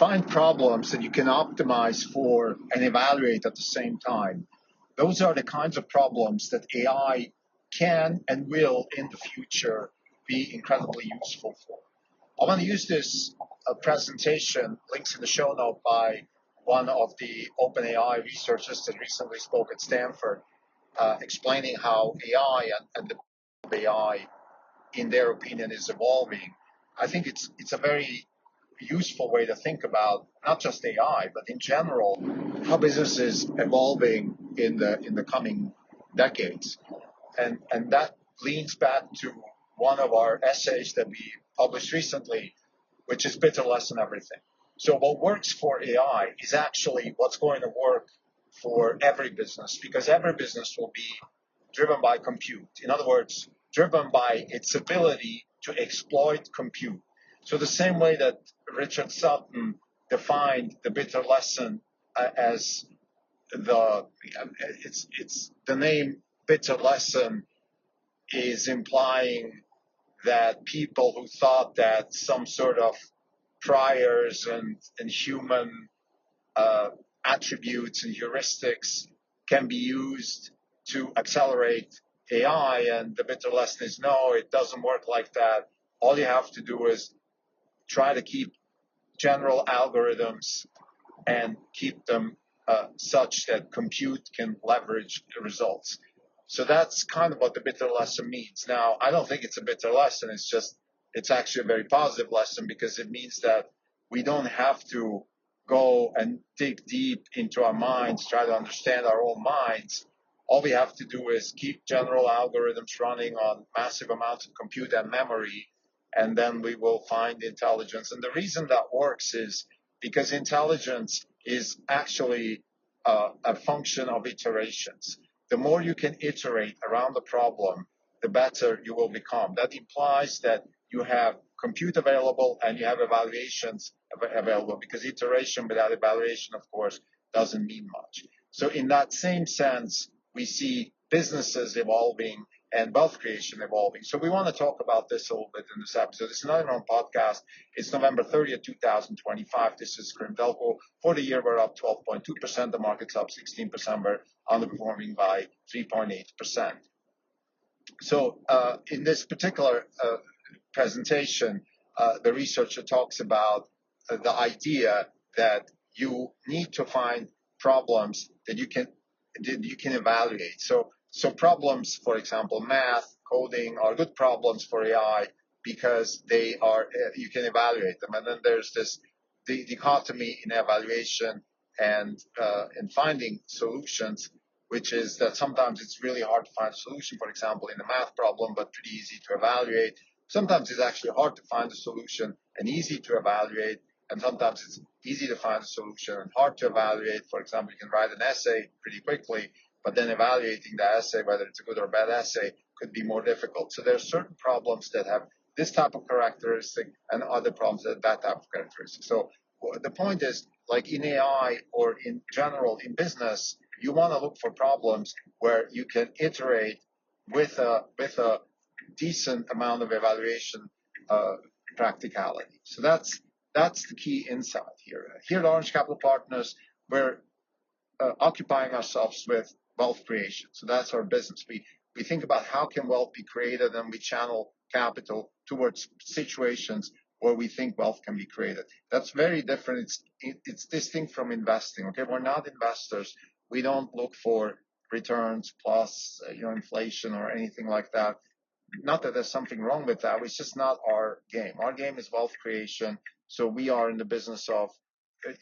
find problems that you can optimize for and evaluate at the same time. Those are the kinds of problems that AI can and will in the future be incredibly useful for. I want to use this presentation, links in the show note, by one of the OpenAI researchers that recently spoke at Stanford, explaining how AI and the AI, in their opinion, is evolving. I think it's a very useful way to think about not just AI, but in general, how business is evolving in the coming decades. And that leans back to one of our essays that we published recently, which is bitter less than everything. So what works for AI is actually what's going to work for every business, because every business will be driven by compute. In other words, driven by its ability to exploit compute. So the same way that Richard Sutton defined the bitter lesson as the name bitter lesson is implying that people who thought that some sort of priors and human attributes and heuristics can be used to accelerate AI, and the bitter lesson is no, it doesn't work like that. All you have to do is try to keep general algorithms and keep them such that compute can leverage the results. So that's kind of what the bitter lesson means. Now, I don't think it's a bitter lesson. It's actually a very positive lesson, because it means that we don't have to go and dig deep into our minds, try to understand our own minds. All we have to do is keep general algorithms running on massive amounts of compute and memory, and then we will find intelligence. And the reason that works is because intelligence is actually a function of iterations. The more you can iterate around the problem, the better you will become. That implies that you have compute available and you have evaluations available, because iteration without evaluation, of course, doesn't mean much. So in that same sense, we see businesses evolving and wealth creation evolving. So we want to talk about this a little bit in this episode. This is not our own podcast. It's November 30th, 2025. This is Grim Delco. For the year, we're up 12.2%. The market's up 16%. We're underperforming by 3.8%. So in this particular presentation, the researcher talks about the idea that you need to find problems that you can evaluate. So problems, for example, math, coding, are good problems for AI because they are you can evaluate them. And then there's this dichotomy in evaluation and finding solutions, which is that sometimes it's really hard to find a solution, for example, in a math problem, but pretty easy to evaluate. Sometimes it's actually hard to find a solution and easy to evaluate, and sometimes it's easy to find a solution and hard to evaluate. For example, you can write an essay pretty quickly, but then evaluating the essay, whether it's a good or bad essay, could be more difficult. So there are certain problems that have this type of characteristic and other problems that have that type of characteristic. So the point is, like in AI or in general in business, you want to look for problems where you can iterate with a decent amount of evaluation practicality. So that's the key insight here. Here at Orange Capital Partners, we're occupying ourselves with wealth creation. So that's our business. We think about how can wealth be created, and we channel capital towards situations where we think wealth can be created. That's very different. It's distinct from investing. Okay, we're not investors. We don't look for returns plus inflation or anything like that. Not that there's something wrong with that. It's just not our game. Our game is wealth creation. So we are in the business of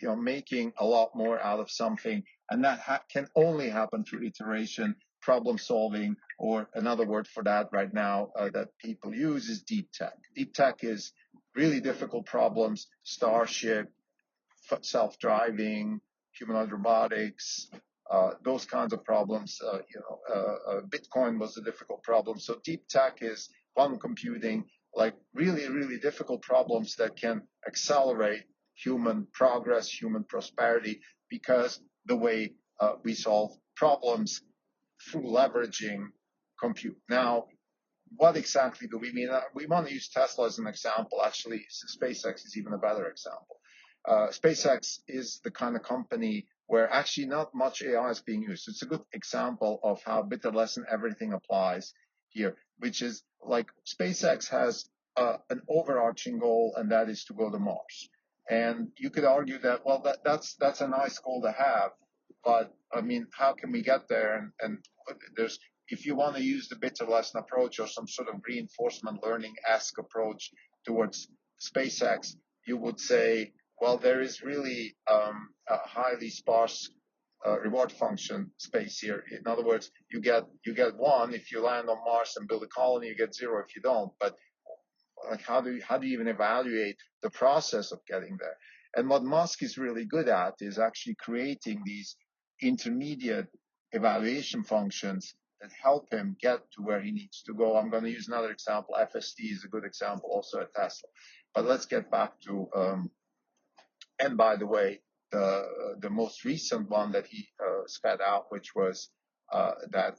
making a lot more out of something, and that can only happen through iteration, problem solving, or another word for that right now that people use is deep tech. Deep tech is really difficult problems: Starship, self-driving, humanoid robotics, those kinds of problems. Bitcoin was a difficult problem. So deep tech is quantum computing, like really, really difficult problems that can accelerate human progress, human prosperity, because the way we solve problems through leveraging compute. Now, what exactly do we mean? We want to use Tesla as an example. Actually, SpaceX is even a better example. SpaceX is the kind of company where actually not much AI is being used. It's a good example of how bitter lesson everything applies here, which is like SpaceX has an overarching goal, and that is to go to Mars. And you could argue that, well, that's a nice goal to have, but I mean, how can we get there? And there's, if you want to use the bitter lesson approach or some sort of reinforcement learning-esque approach towards SpaceX, you would say, well, there is really a highly sparse reward function space here. In other words, you get one if you land on Mars and build a colony. You get zero if you don't. But like, how do you even evaluate the process of getting there? And what Musk is really good at is actually creating these intermediate evaluation functions that help him get to where he needs to go. I'm going to use another example. FSD is a good example also at Tesla. But let's get back to and by the way, the most recent one that he spat out, which was that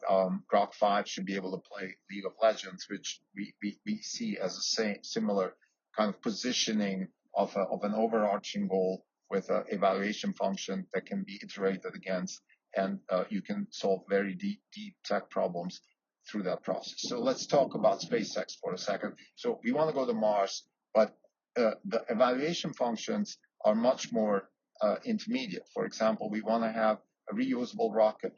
Grok 5 should be able to play League of Legends, which we see as a similar kind of positioning of an overarching goal with an evaluation function that can be iterated against, and you can solve very deep tech problems through that process. So let's talk about SpaceX for a second. So we want to go to Mars, but the evaluation functions are much more intermediate. For example, we want to have a reusable rocket.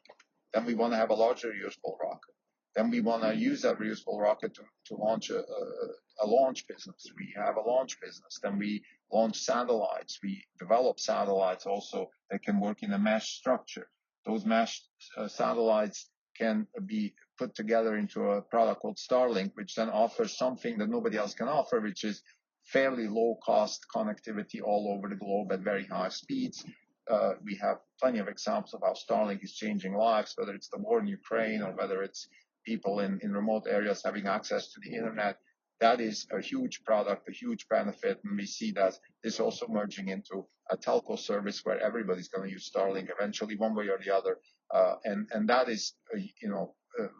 Then we want to have a larger reusable rocket. Then we want to use that reusable rocket to launch a launch business. We have a launch business. Then we launch satellites. We develop satellites also that can work in a mesh structure. Those mesh satellites can be put together into a product called Starlink, which then offers something that nobody else can offer, which is fairly low-cost connectivity all over the globe at very high speeds. We have plenty of examples of how Starlink is changing lives, whether it's the war in Ukraine or whether it's people in remote areas having access to the internet. That is a huge product, a huge benefit, and we see that this also merging into a telco service where everybody's going to use Starlink eventually, one way or the other, and that is,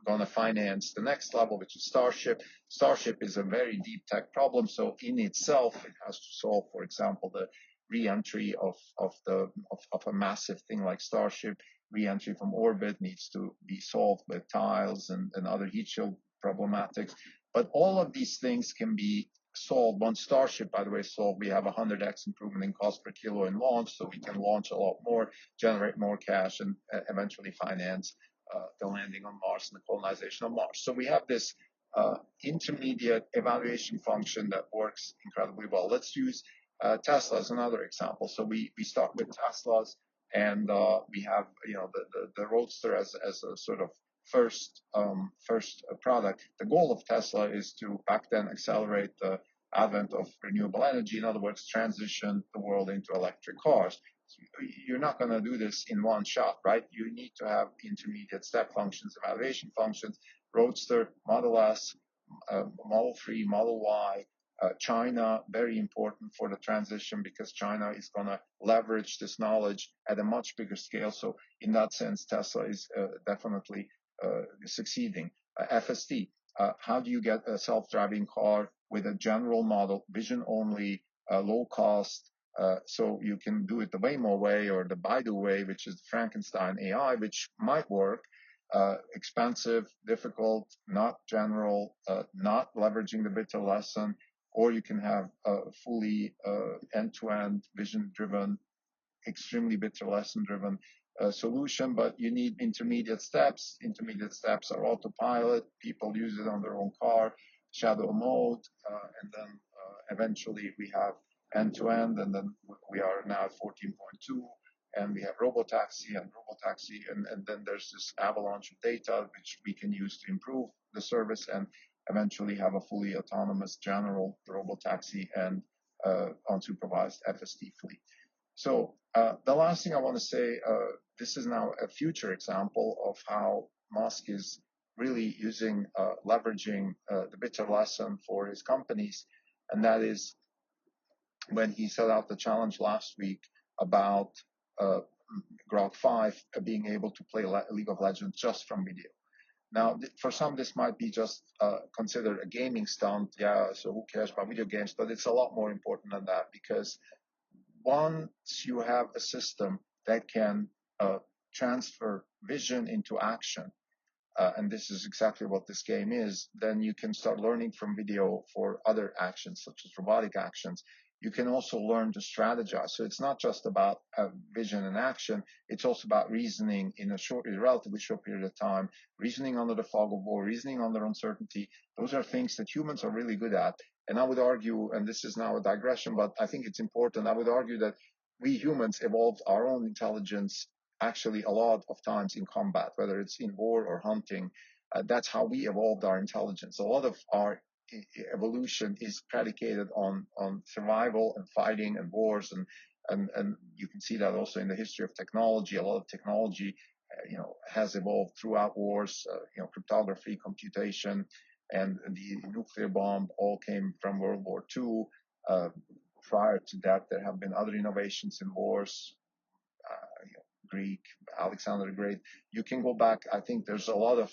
going to finance the next level, which is Starship. Starship is a very deep tech problem, so in itself, it has to solve, for example, the re-entry of a massive thing like Starship. Re-entry from orbit needs to be solved with tiles and other heat shield problematics. But all of these things can be solved. Once Starship, by the way, is solved, we have 100x improvement in cost per kilo in launch, so we can launch a lot more, generate more cash, and eventually finance the landing on Mars and the colonization of Mars. So we have this intermediate evaluation function that works incredibly well. Let's use Tesla as another example. So we start with Teslas, and we have the Roadster as a sort of first product. The goal of Tesla is to back then accelerate the advent of renewable energy. In other words, transition the world into electric cars. You're not going to do this in one shot, right? You need to have intermediate step functions, evaluation functions. Roadster, Model S, Model 3, Model Y. China, very important for the transition because China is going to leverage this knowledge at a much bigger scale. So in that sense, Tesla is definitely succeeding. FSD, how do you get a self-driving car with a general model, vision only, low cost, so you can do it the Waymo way or the Baidu way, which is the Frankenstein AI, which might work. Expensive, difficult, not general, not leveraging the bitter lesson, or you can have a fully end-to-end vision-driven, extremely bitter lesson-driven solution, but you need intermediate steps. Intermediate steps are autopilot. People use it on their own car, shadow mode, and then eventually we have end-to-end, and then we are now at 14.2, and we have robotaxi, and then there's this avalanche of data which we can use to improve the service and eventually have a fully autonomous general robotaxi and unsupervised FSD fleet. So the last thing I want to say, this is now a future example of how Musk is really using, leveraging the bitter lesson for his companies, and that is when he set out the challenge last week about Grok 5 being able to play League of Legends just from video. Now, for some, this might be just considered a gaming stunt. Yeah, so who cares about video games? But it's a lot more important than that, because once you have a system that can transfer vision into action, and this is exactly what this game is, then you can start learning from video for other actions, such as robotic actions. You can also learn to strategize. So it's not just about vision and action. It's also about reasoning in a relatively short period of time, reasoning under the fog of war, reasoning under uncertainty. Those are things that humans are really good at. And I would argue, and this is now a digression, but I think it's important, I would argue that we humans evolved our own intelligence actually a lot of times in combat, whether it's in war or hunting. That's how we evolved our intelligence. A lot of our evolution is predicated on survival and fighting and wars, and you can see that also in the history of technology. A lot of technology has evolved throughout wars. Cryptography, computation, and the nuclear bomb all came from World War II. Prior to that, there have been other innovations in wars. Greek, Alexander the Great. You can go back. I think there's a lot of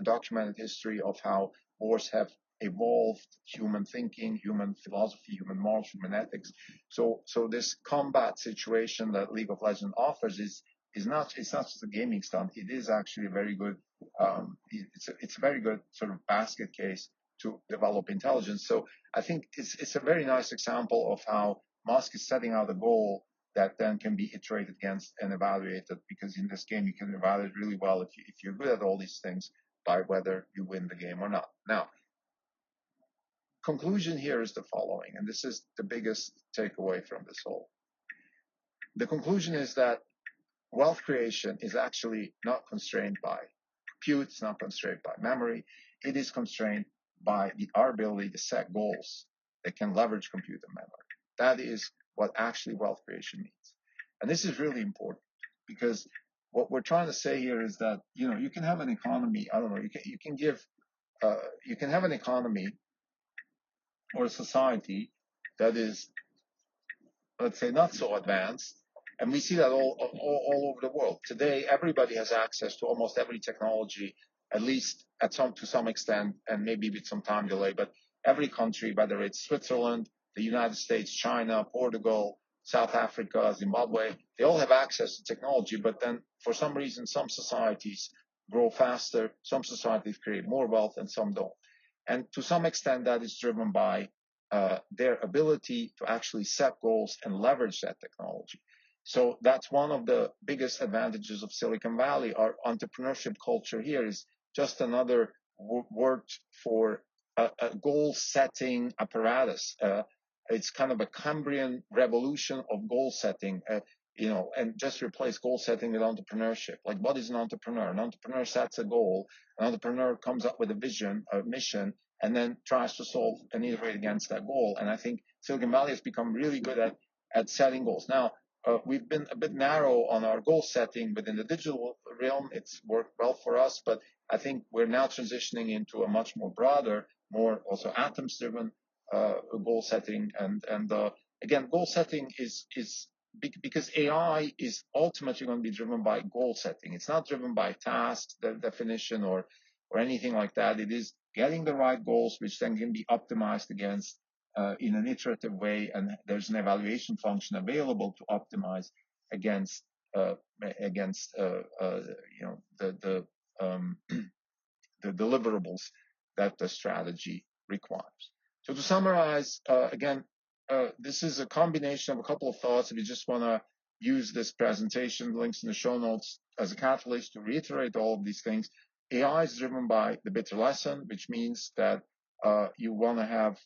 documented history of how wars have evolved human thinking, human philosophy, human morals, human ethics. So this combat situation that League of Legends offers is not just a gaming stunt. It is actually a very good. It's a very good sort of basket case to develop intelligence. So I think it's a very nice example of how Musk is setting out a goal that then can be iterated against and evaluated, because in this game you can evaluate really well if you're good at all these things by whether you win the game or not. Now, conclusion here is the following, and this is the biggest takeaway from this whole. The conclusion is that wealth creation is actually not constrained by compute, it's not constrained by memory, it is constrained by our ability to set goals that can leverage compute and memory. That is what actually wealth creation means. And this is really important, because what we're trying to say here is that, you can have an economy, I don't know, you can have an economy or a society that is, let's say, not so advanced. And we see that all over the world. Today, everybody has access to almost every technology, at least to some extent, and maybe with some time delay. But every country, whether it's Switzerland, the United States, China, Portugal, South Africa, Zimbabwe, they all have access to technology. But then, for some reason, some societies grow faster, some societies create more wealth, and some don't. And to some extent, that is driven by their ability to actually set goals and leverage that technology. So that's one of the biggest advantages of Silicon Valley. Our entrepreneurship culture here is just another word for a goal-setting apparatus. It's kind of a Cambrian revolution of goal setting, and just replace goal setting with entrepreneurship. Like, what is an entrepreneur? An entrepreneur sets a goal. An entrepreneur comes up with a vision, a mission, and then tries to solve and iterate against that goal. And I think Silicon Valley has become really good at setting goals. Now, we've been a bit narrow on our goal setting within the digital realm. It's worked well for us, but I think we're now transitioning into a much more broader, more also atoms-driven goal setting. And again, goal setting is because AI is ultimately going to be driven by goal setting. It's not driven by tasks, the definition, or anything like that. It is getting the right goals, which then can be optimized against in an iterative way, and there's an evaluation function available to optimize against the deliverables that the strategy requires. So to summarize, again, this is a combination of a couple of thoughts. If you just want to use this presentation, links in the show notes, as a catalyst to reiterate all of these things. AI is driven by the bitter lesson, which means that you want to have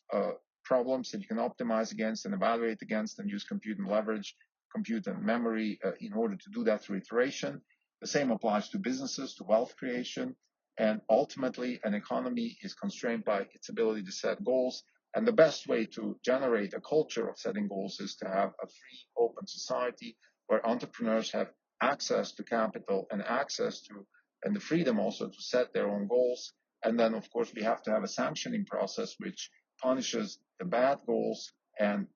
problems that you can optimize against and evaluate against, and use compute and leverage compute and memory in order to do that through iteration. The same applies to businesses, to wealth creation, and ultimately an economy is constrained by its ability to set goals. And the best way to generate a culture of setting goals is to have a free, open society where entrepreneurs have access to capital and access to, and the freedom also to set their own goals. And then, of course, we have to have a sanctioning process which punishes the bad goals and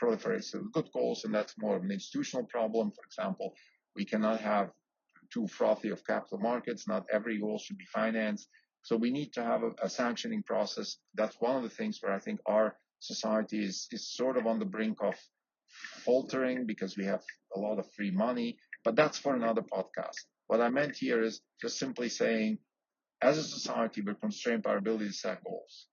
proliferates the good goals. And that's more of an institutional problem. For example, we cannot have too frothy of capital markets. Not every goal should be financed. So we need to have a sanctioning process. That's one of the things where I think our society is sort of on the brink of faltering because we have a lot of free money, but that's for another podcast. What I meant here is just simply saying, as a society, we're constrained by our ability to set goals.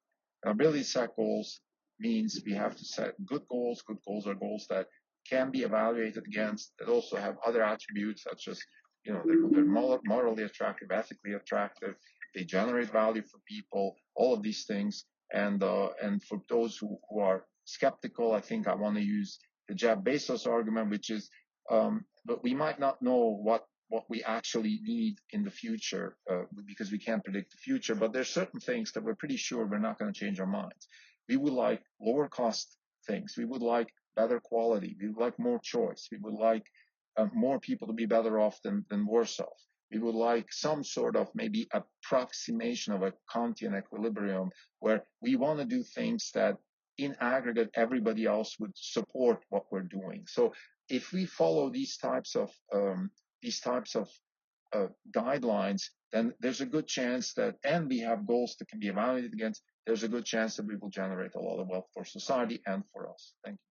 Our ability to set goals means we have to set good goals. Good goals are goals that can be evaluated against, that also have other attributes such as, they're morally attractive, ethically attractive, they generate value for people, all of these things. And for those who are skeptical, I think I want to use the Jeff Bezos argument, which is, but we might not know what we actually need in the future because we can't predict the future. But there's certain things that we're pretty sure we're not going to change our minds. We would like lower cost things. We would like better quality. We would like more choice. We would like more people to be better off than worse off. We would like some sort of maybe approximation of a Kantian equilibrium where we want to do things that in aggregate everybody else would support what we're doing. So if we follow these types of guidelines, then there's a good chance that, and we have goals that can be evaluated against, there's a good chance that we will generate a lot of wealth for society and for us. Thank you.